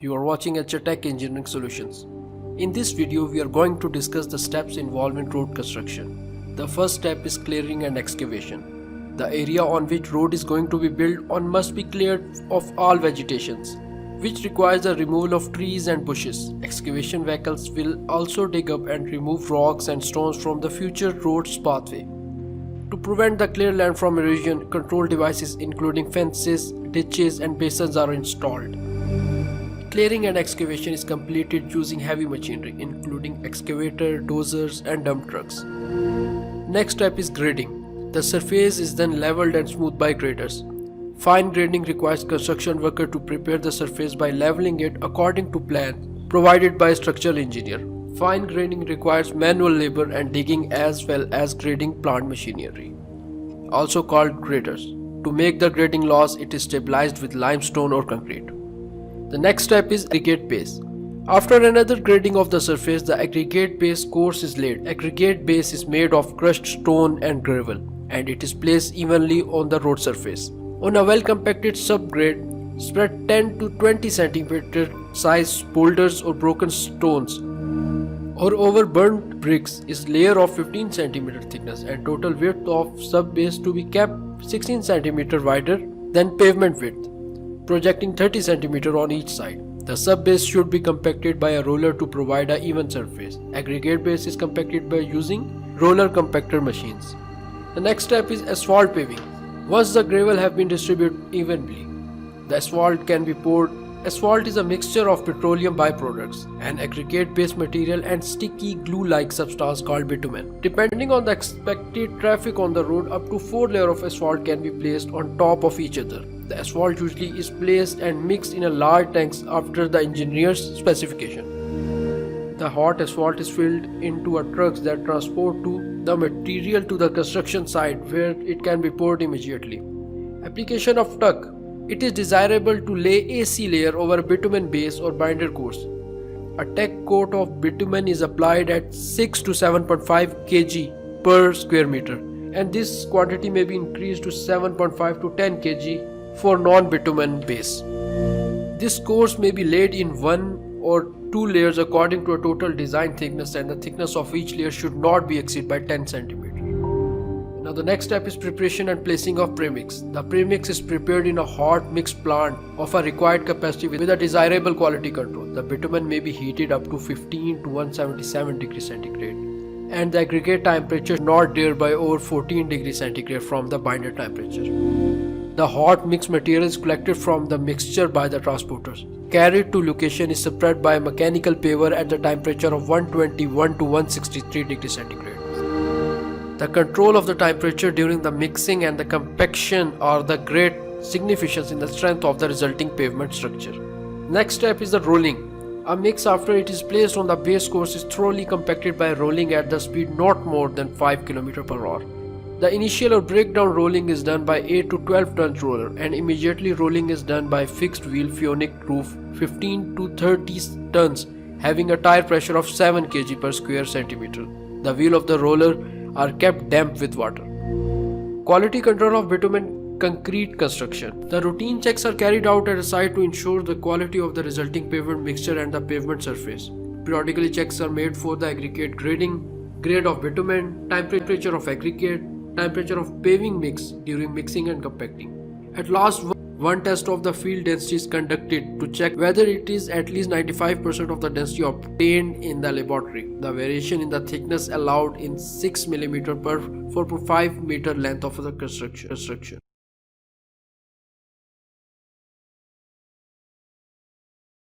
You are watching HTech Engineering Solutions. In this video, we are going to discuss the steps involved in road construction. The first step is clearing and excavation. The area on which road is going to be built on must be cleared of all vegetations, which requires the removal of trees and bushes. Excavation vehicles will also dig up and remove rocks and stones from the future road's pathway. To prevent the clear land from erosion, control devices including fences, ditches and basins are installed. Clearing and excavation is completed using heavy machinery including excavator, dozers and dump trucks. Next step is grading. The surface is then leveled and smoothed by graders. Fine grading requires construction worker to prepare the surface by leveling it according to plan provided by a structural engineer. Fine grading requires manual labor and digging as well as grading plant machinery, also called graders. To make the grading loss, it is stabilized with limestone or concrete. The next step is aggregate base. After another grading of the surface, the aggregate base course is laid. Aggregate base is made of crushed stone and gravel, and it is placed evenly on the road surface. On a well-compacted subgrade, spread 10 to 20 cm size boulders or broken stones or over burnt bricks is layer of 15 cm thickness and total width of sub-base to be kept 16 cm wider than pavement width, projecting 30 cm on each side. The sub-base should be compacted by a roller to provide an even surface. Aggregate base is compacted by using roller compactor machines. The next step is asphalt paving. Once the gravel have been distributed evenly, the asphalt can be poured. Asphalt is a mixture of petroleum byproducts, an aggregate-based material and sticky glue-like substance called bitumen. Depending on the expected traffic on the road, up to 4 layers of asphalt can be placed on top of each other. The asphalt usually is placed and mixed in a large tanks after the engineer's specification. The hot asphalt is filled into a trucks that transport the material to the construction site where it can be poured immediately. Application of tuck. It is desirable to lay AC layer over a bitumen base or binder course. A tech coat of bitumen is applied at 6 to 7.5 kg per square meter, and this quantity may be increased to 7.5 to 10 kg for non-bitumen base. This course may be laid in 1 or 2 layers according to a total design thickness, and the thickness of each layer should not be exceeded by 10 cm. Now the next step is preparation and placing of premix. The premix is prepared in a hot mix plant of a required capacity with a desirable quality control. The bitumen may be heated up to 15 to 177 degrees centigrade, and the aggregate temperature not dare by over 14 degrees centigrade from the binder temperature. The hot mix material is collected from the mixture by the transporters. Carried to location is spread by a mechanical paver at the temperature of 121 to 163 degrees centigrade. The control of the temperature during the mixing and the compaction are the great significance in the strength of the resulting pavement structure. Next step is the rolling. A mix after it is placed on the base course is thoroughly compacted by rolling at the speed not more than 5 km per hour. The initial or breakdown rolling is done by 8 to 12 tons roller, and immediately rolling is done by fixed wheel Phoenix roof 15 to 30 tons having a tire pressure of 7 kg per square centimeter. The wheel of the roller are kept damp with water. Quality control of bitumen concrete construction. The routine checks are carried out at a site to ensure the quality of the resulting pavement mixture and the pavement surface. Periodically checks are made for the aggregate grading, grade of bitumen, temperature of aggregate, temperature of paving mix during mixing and compacting. At last, one test of the field density is conducted to check whether it is at least 95% of the density obtained in the laboratory. The variation in the thickness allowed in 6 mm per 4.5 meter length of the construction.